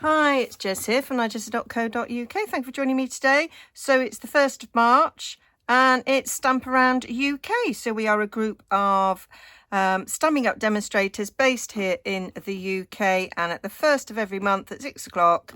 Hi, it's Jess here from Nigezza.co.uk. Thank you for joining me today. So it's the 1st of March and it's Stamp Around UK. So we are a group of Stamping Up demonstrators based here in the UK, and at the 1st of every month at 6 o'clock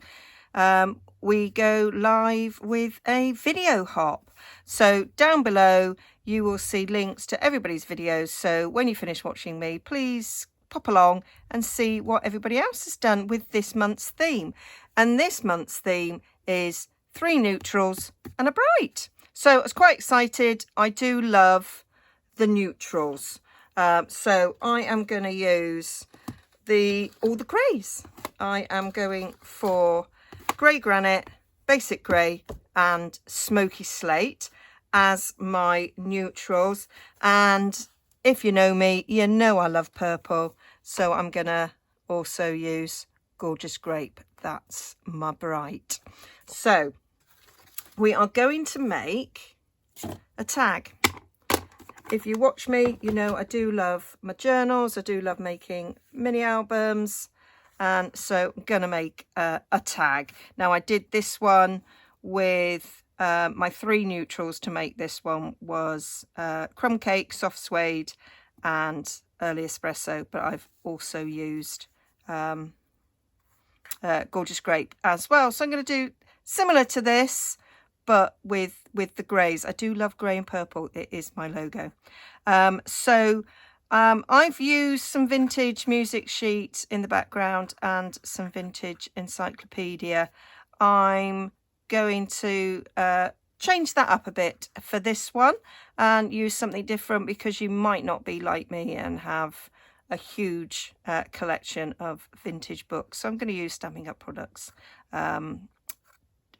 we go live with a video hop. So down below you will see links to everybody's videos, so when you finish watching me, please pop along and see what everybody else has done with this month's theme. And this month's theme is 3 neutrals and a bright. So I was quite excited. I do love the neutrals. So I am going to use all the greys. I am going for grey granite, basic grey and smoky slate as my neutrals. And if you know me, you know I love purple, so I'm going to also use Gorgeous Grape. That's my bright. So we are going to make a tag. If you watch me, you know I do love my journals. I do love making mini albums, and so I'm going to make a tag. Now I did this one with my 3 neutrals. To make this one was crumb cake, soft suede and early espresso, but I've also used Gorgeous Grape as well. So I'm going to do similar to this, but with the greys. I do love grey and purple. It is my logo. I've used some vintage music sheets in the background and some vintage encyclopedia. I'm going to change that up a bit for this one and use something different, because you might not be like me and have a huge collection of vintage books. So I'm going to use Stamping Up products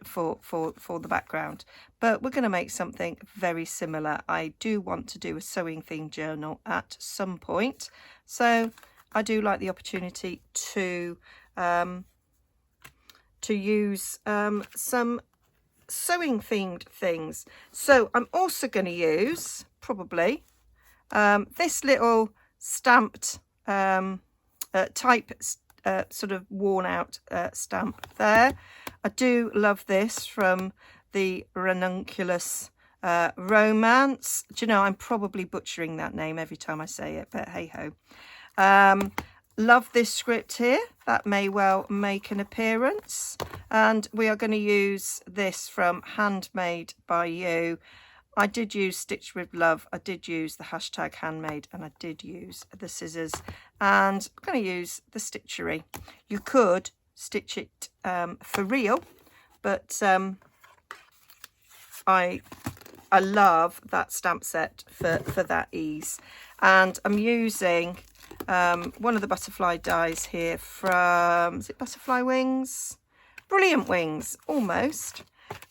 for the background, but we're going to make something very similar. I do want to do a sewing themed journal at some point, so I do like the opportunity to use some sewing themed things. So I'm also going to use probably this little stamped type sort of worn out stamp there. I do love this from the Ranunculus Romance. Do you know, I'm probably butchering that name every time I say it, but hey ho. Love this script here. That may well make an appearance. And we are going to use this from Handmade by You. I did use Stitch with Love. I did use the hashtag handmade, and I did use the scissors. And I'm going to use the stitchery. You could stitch it for real, but I love that stamp set for that ease. And I'm using one of the butterfly dies here from, is it Butterfly Wings? Brilliant Wings, almost.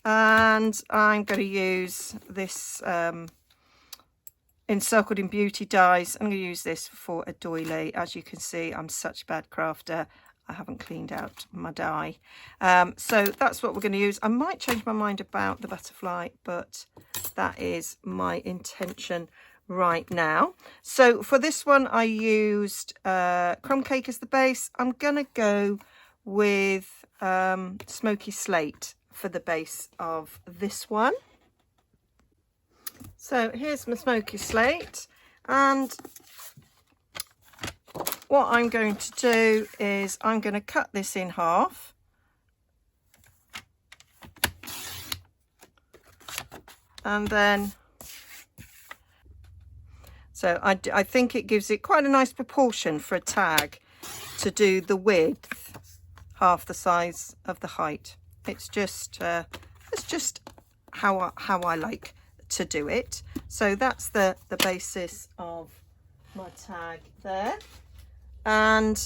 And I'm going to use this Encircled in Beauty dies. I'm going to use this for a doily. As you can see, I'm such a bad crafter. I haven't cleaned out my die. So that's what we're going to use. I might change my mind about the butterfly, but that is my intention right now. So for this one, I used crumb cake as the base. I'm going to go with smoky slate for the base of this one. So here's my smoky slate, and what I'm going to do is I'm going to cut this in half. And then, so I think it gives it quite a nice proportion for a tag to do the width half the size of the height. It's just how I like to do it. So that's the basis of my tag there. And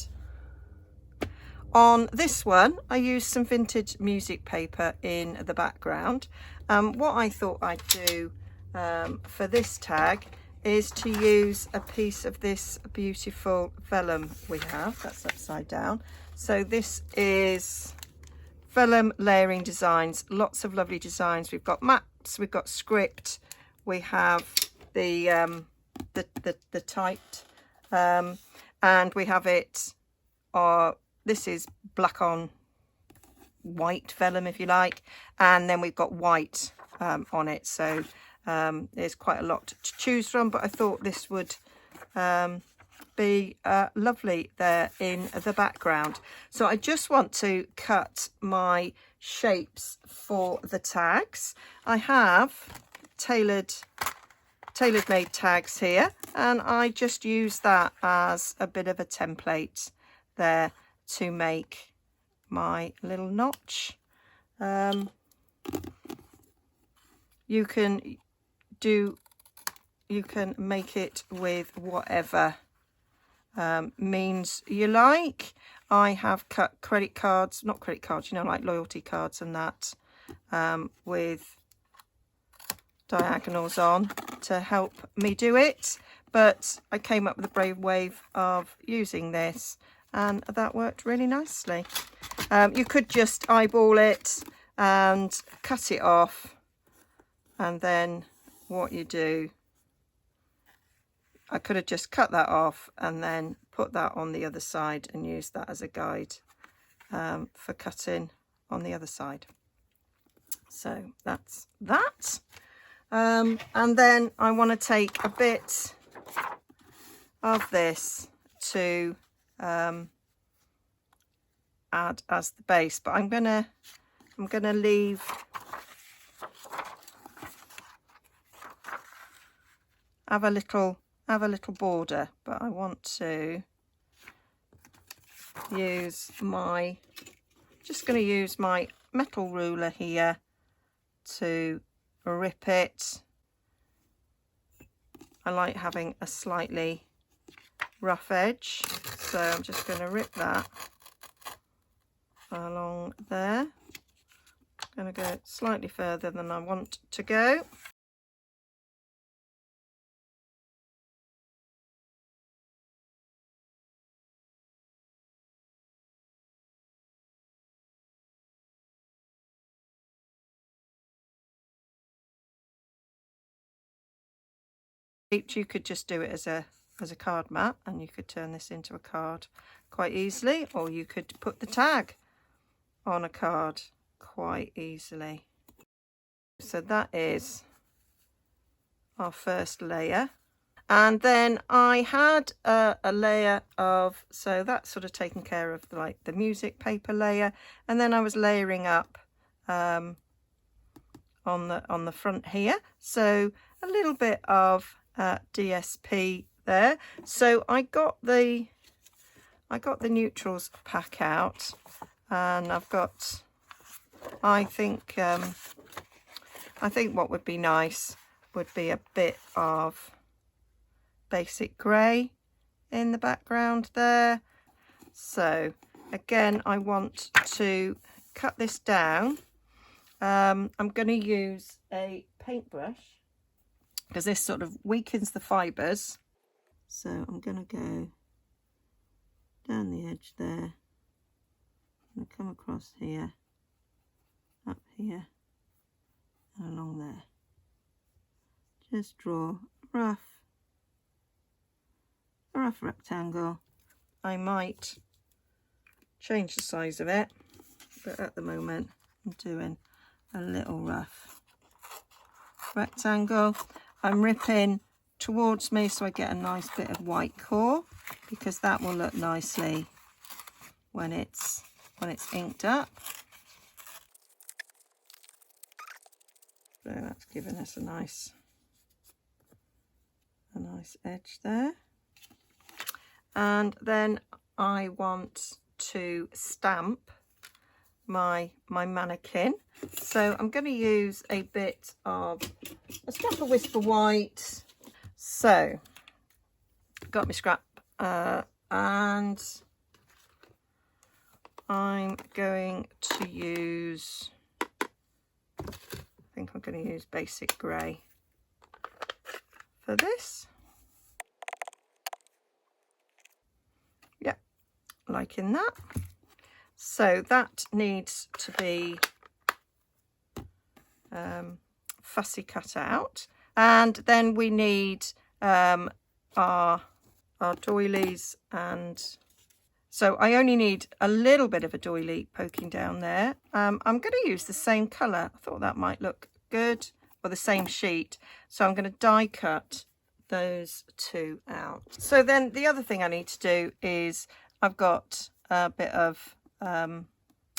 on this one, I used some vintage music paper in the background. What I thought I'd do for this tag is to use a piece of this beautiful vellum we have. That's upside down. So this is Vellum Layering Designs. Lots of lovely designs. We've got maps, we've got script, we have the typed, and we have it. This is black on white vellum if you like, and then we've got white on it, so there's quite a lot to choose from, but I thought this would be lovely there in the background. So I just want to cut my shapes for the tags. I have tailor-made tags here, and I just use that as a bit of a template there to make my little notch. You can make it with whatever means you like. I have cut credit cards, not credit cards, you know, like loyalty cards and that, with diagonals on to help me do it, but I came up with a brave way of using this, and that worked really nicely. You could just eyeball it and cut it off, and then what you do, I could have just cut that off and then put that on the other side and use that as a guide for cutting on the other side. So that's that. And then I want to take a bit of this to add as the base, but I'm gonna leave have a little border, but I want to use just going to use my metal ruler here to rip it. I like having a slightly rough edge, so I'm just going to rip that along there. I'm going to go slightly further than I want to go. You could just do it as a card mat, and you could turn this into a card quite easily, or you could put the tag on a card quite easily. So that is our first layer, and then I had a layer of, so that's sort of taken care of like the music paper layer, and then I was layering up on the front here, so a little bit of DSP there. So I got the neutrals pack out, and I've got, I think what would be nice would be a bit of basic grey in the background there. So again, I want to cut this down. I'm going to use a paintbrush because this sort of weakens the fibres. So I'm going to go down the edge there and come across here, up here, and along there. Just draw a rough rectangle. I might change the size of it, but at the moment I'm doing a little rough rectangle. I'm ripping towards me so I get a nice bit of white core, because that will look nicely when it's inked up. So that's giving us a nice edge there. And then I want to stamp my mannequin, so I'm going to use a bit of a scrap of Whisper White. So got my scrap, and I'm going to use, I think I'm going to use basic grey for this. Yeah, liking that. So that needs to be fussy cut out, and then we need our doilies and So I only need a little bit of a doily poking down there. I'm going to use the same colour. I thought that might look good, or the same sheet. So I'm going to die cut those two out. So then the other thing I need to do is I've got a bit of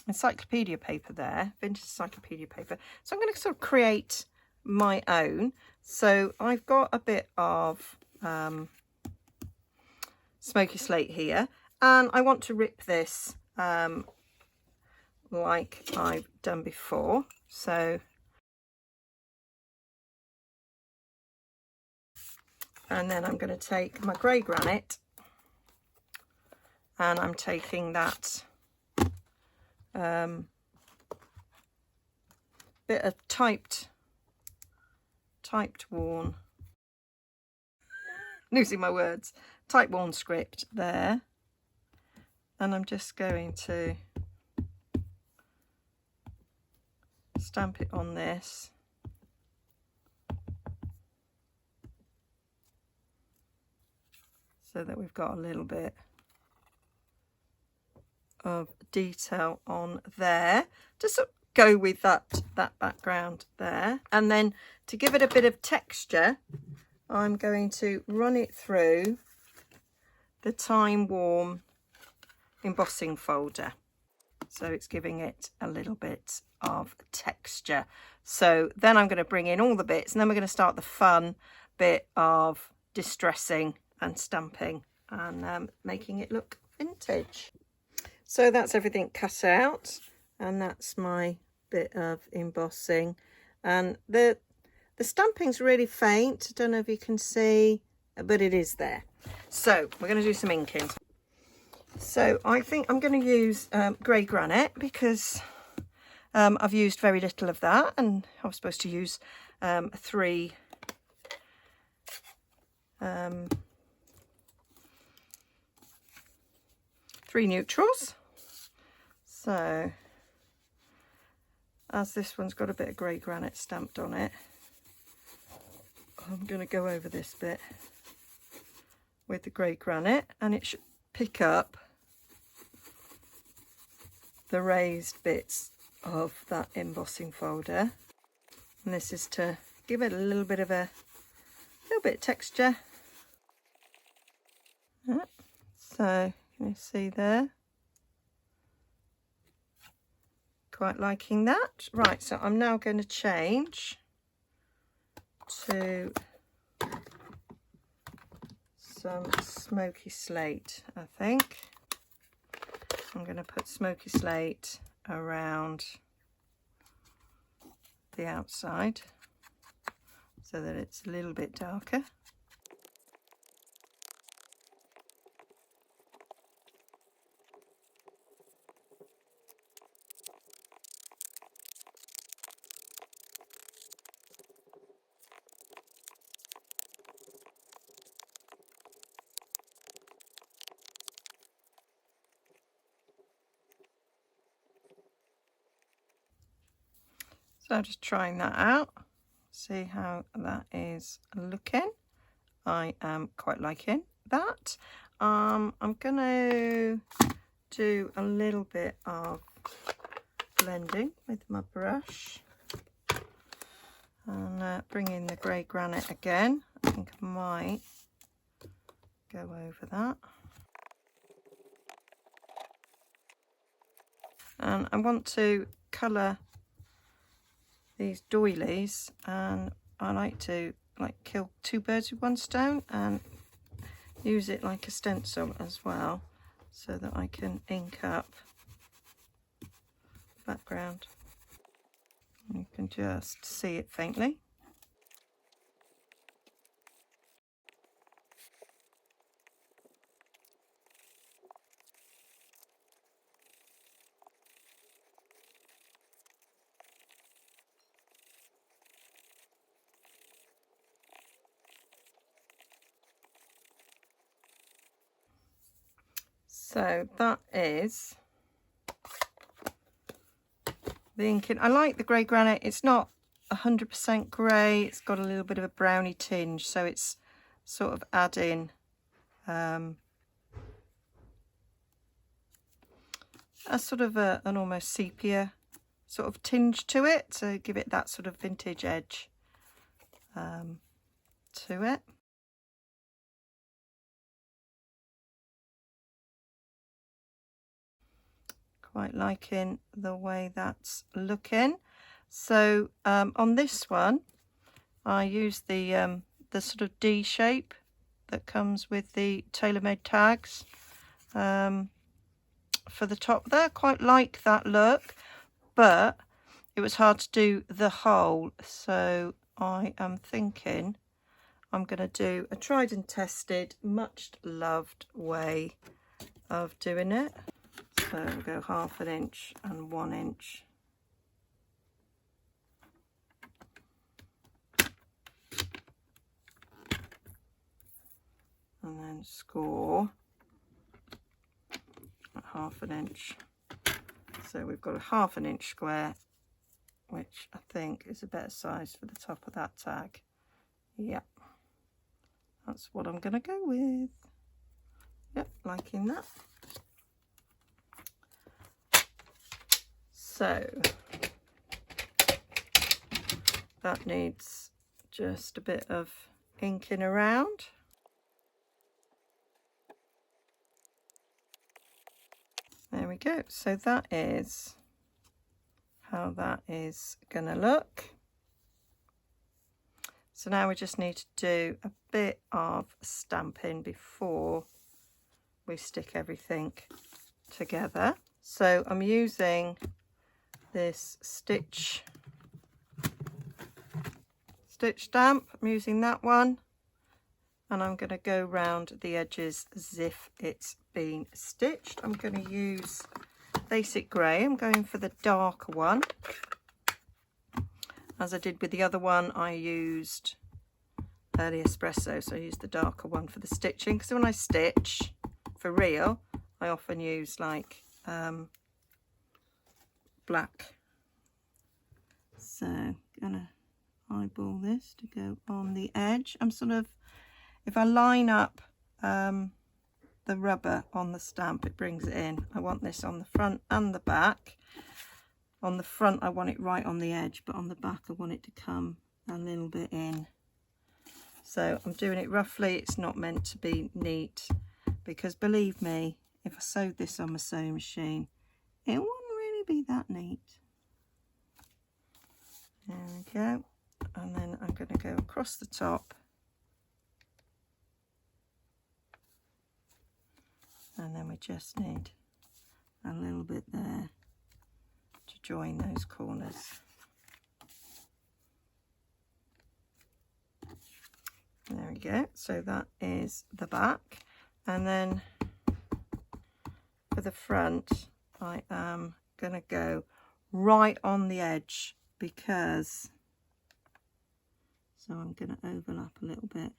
encyclopedia paper there, vintage encyclopedia paper. So I'm going to sort of create my own. So I've got a bit of smoky slate here, and I want to rip this like I've done before. So, and then I'm going to take my grey granite, and I'm taking that bit of typed worn, losing my words, type worn script there, and I'm just going to stamp it on this. So that we've got a little bit of detail on there, just sort of go with that background there. And then to give it a bit of texture, I'm going to run it through the time worn embossing folder, so it's giving it a little bit of texture. So then I'm going to bring in all the bits, and then we're going to start the fun bit of distressing and stamping and making it look vintage. So that's everything cut out, and that's my bit of embossing, and the stamping's really faint. I don't know if you can see, but it is there. So we're going to do some inking. So I think I'm going to use grey granite, because I've used very little of that, and I was supposed to use three neutrals. So as this one's got a bit of grey granite stamped on it, I'm going to go over this bit with the grey granite, and it should pick up the raised bits of that embossing folder. And this is to give it a little bit of texture. So you see there, quite liking that. Right, so I'm now going to change to some smoky slate. I think I'm going to put smoky slate around the outside so that it's a little bit darker. So I'm just trying that out, see how that is looking. I am quite liking that. I'm going to do a little bit of blending with my brush, and bring in the grey granite again. I think I might go over that. And I want to colour these doilies, and I like to kill two birds with one stone and use it like a stencil as well, so that I can ink up the background. You can just see it faintly. So that is the inking. I like the grey granite. It's not 100% grey. It's got a little bit of a browny tinge, so it's sort of adding a sort of an almost sepia sort of tinge to it, to give it that sort of vintage edge to it. Quite liking the way that's looking. So on this one I use the sort of D shape that comes with the tailor-made tags for the top there. Quite like that look, but it was hard to do the whole, so I am thinking I'm going to do a tried and tested, much loved way of doing it. So we'll go 1/2 inch and 1 inch. And then score at 1/2 inch. So we've got a 1/2 inch square, which I think is a better size for the top of that tag. Yep, that's what I'm going to go with. Yep, liking that. So that needs just a bit of inking around. There we go. So that is how that is going to look. So now we just need to do a bit of stamping before we stick everything together. So I'm using this stitch stamp. I'm using that one, and I'm going to go round the edges as if it's been stitched. I'm going to use basic grey. I'm going for the darker one. As I did with the other one, I used the espresso, so I used the darker one for the stitching, because when I stitch for real I often use like black. So I'm gonna eyeball this to go on the edge. I'm sort of, if I line up the rubber on the stamp, it brings it in. I want this on the front and the back. On the front I want it right on the edge, but on the back I want it to come a little bit in. So I'm doing it roughly. It's not meant to be neat, because believe me, if I sewed this on my sewing machine, it wouldn't really be that neat. There we go. And then I'm going to go across the top, and then we just need a little bit there to join those corners. There we go. So that is the back, and then for the front I am going to go right on the edge, because so I'm going to overlap a little bit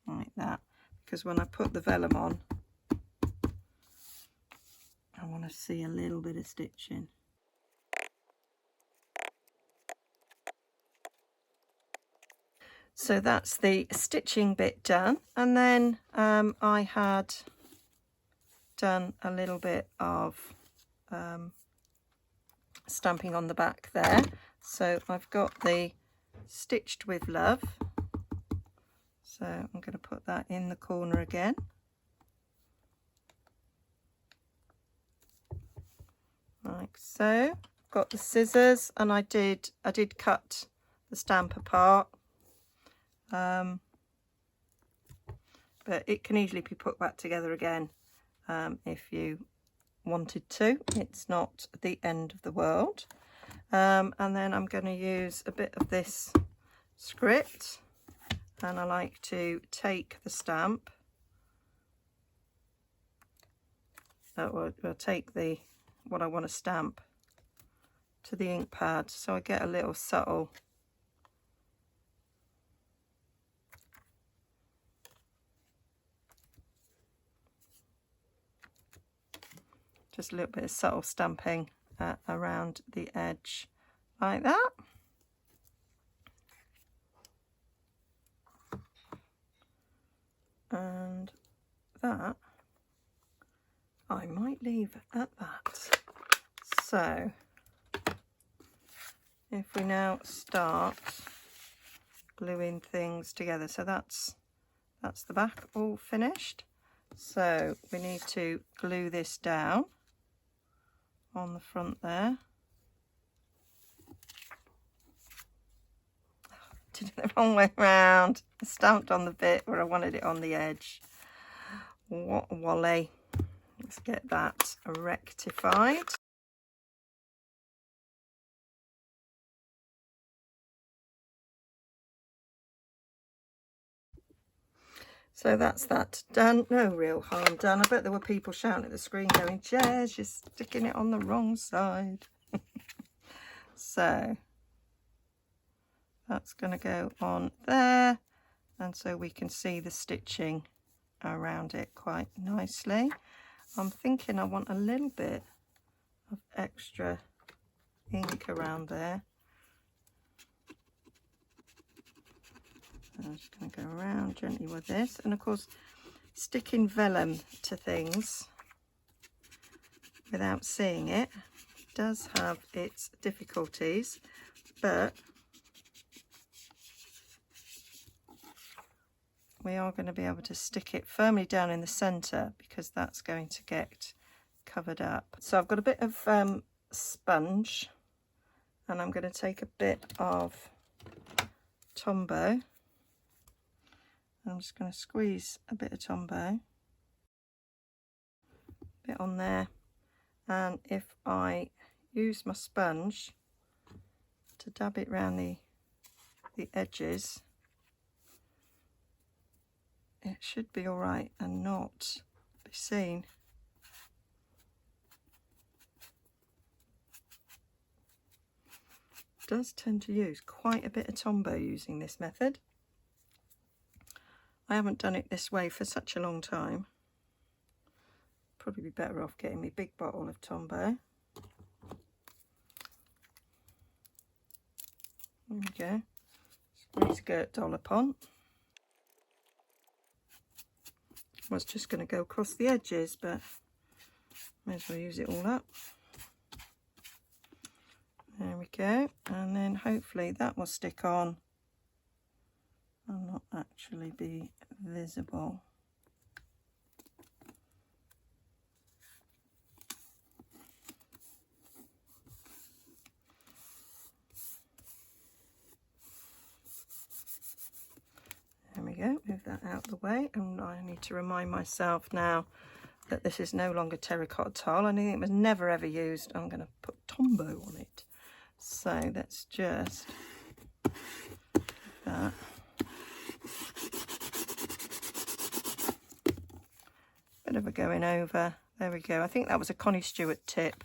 like that, because when I put the vellum on I want to see a little bit of stitching. So that's the stitching bit done, and then I had done a little bit of stamping on the back there. So I've got the stitched with love, so I'm going to put that in the corner again. Like so. Got the scissors, and I did cut the stamp apart, but it can easily be put back together again if you wanted to. It's not the end of the world. And then I'm going to use a bit of this script, and I like to take the stamp, or take the what I want to stamp to the ink pad, so I get a little subtle just a little bit of subtle stamping around the edge like that. And that I might leave at that. So if we now start gluing things together, so that's the back all finished. So we need to glue this down on the front there. Did it the wrong way around. I stamped on the bit where I wanted it on the edge. What a wally. Let's get that rectified. So that's that done. No real harm done. I bet there were people shouting at the screen going, Jez, you're sticking it on the wrong side. So that's going to go on there, and so we can see the stitching around it quite nicely. I'm thinking I want a little bit of extra ink around there. I'm just going to go around gently with this, and of course sticking vellum to things without seeing it does have its difficulties, but we are going to be able to stick it firmly down in the centre because that's going to get covered up. So I've got a bit of sponge, and I'm going to take a bit of Tombow. I'm just going to squeeze a bit of Tombow, bit on there, and if I use my sponge to dab it around the edges, it should be all right and not be seen. It does tend to use quite a bit of Tombow using this method. I haven't done it this way for such a long time. Probably be better off getting me big bottle of Tombow. There we go. Squeeze skirt dollop on. I was just going to go across the edges, but may as well use it all up. There we go, and then hopefully that will stick on and not actually be visible. There we go, move that out of the way, and I need to remind myself now that this is no longer terracotta tile. I think it was never ever used. I'm going to put Tombow on it. So let's just that. Bit of a going over. There we go. I think that was a Connie Stewart tip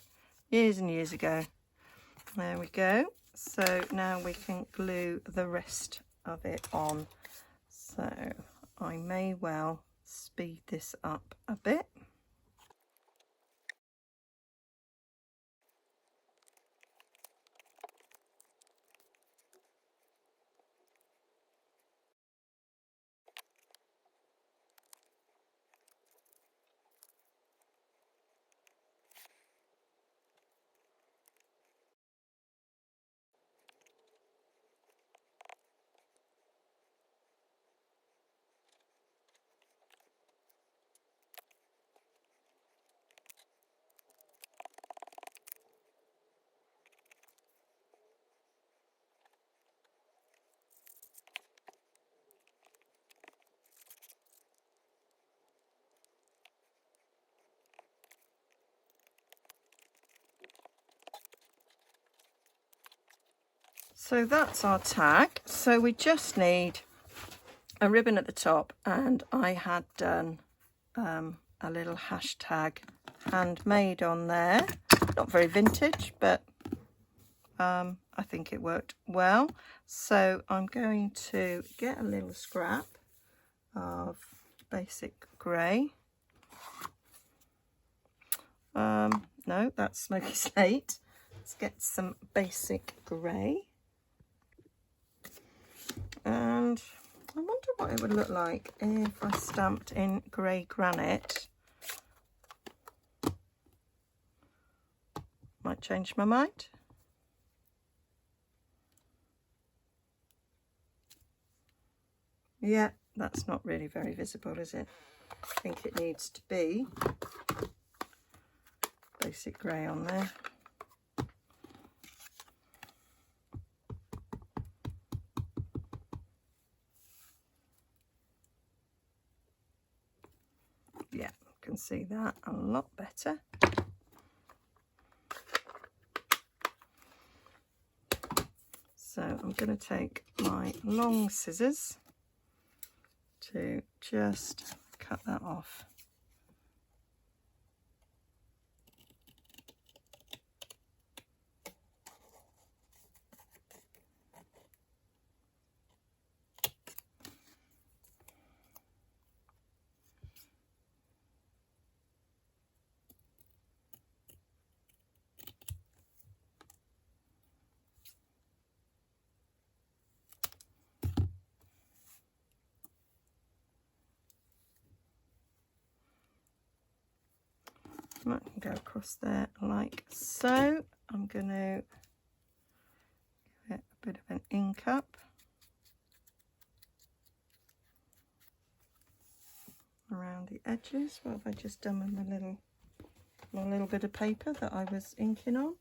years and years ago. There we go. So now we can glue the rest of it on. So I may well speed this up a bit. So that's our tag. So we just need a ribbon at the top, and I had done a little hashtag handmade on there. Not very vintage, but I think it worked well. So I'm going to get a little scrap of basic grey. No, that's smoky slate. Let's get some basic grey. And I wonder what it would look like if I stamped in grey granite. might change my mind. Yeah, that's not really very visible, is it? I think it needs to be basic grey on there. Yeah, can see that a lot better. So I'm going to take my long scissors to just cut that off. I can go across there like so. I'm going to give it a bit of an ink up around the edges. What have I just done with my little bit of paper that I was inking on?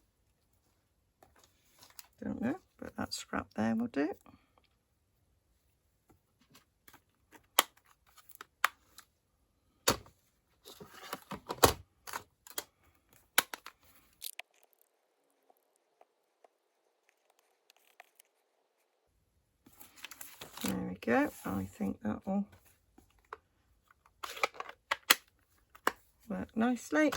Don't know, but that scrap there will do. There we go. I think that will work nicely.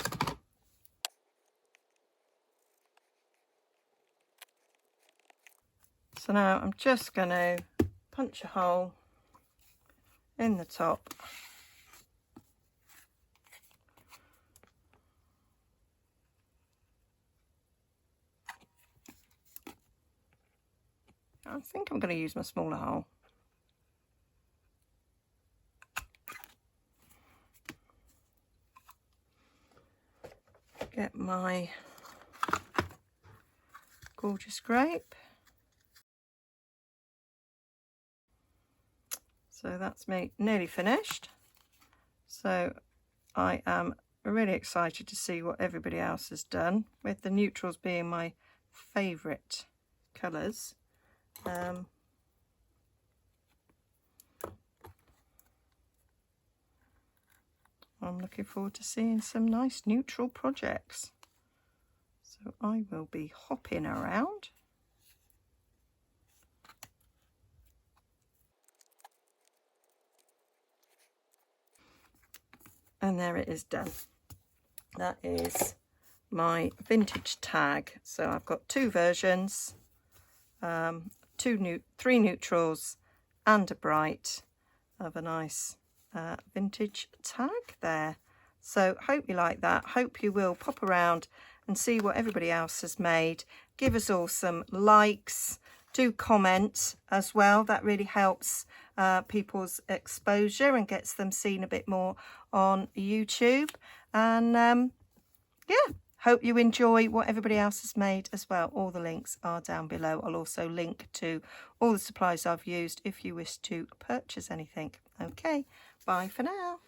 So now I'm just going to punch a hole in the top. I think I'm going to use my smaller hole. Get my gorgeous grape. So that's me nearly finished. So I am really excited to see what everybody else has done, with the neutrals being my favourite colours. I'm looking forward to seeing some nice neutral projects. So I will be hopping around. And there it is done. That is my vintage tag. So I've got two versions, three neutrals and a bright of a nice vintage tag there. So hope you like that. Hope you will pop around and see what everybody else has made. Give us all some likes. Do comment as well. That really helps people's exposure and gets them seen a bit more on YouTube. And yeah, hope you enjoy what everybody else has made as well. All the links are down below. I'll also link to all the supplies I've used if you wish to purchase anything. Okay, bye for now.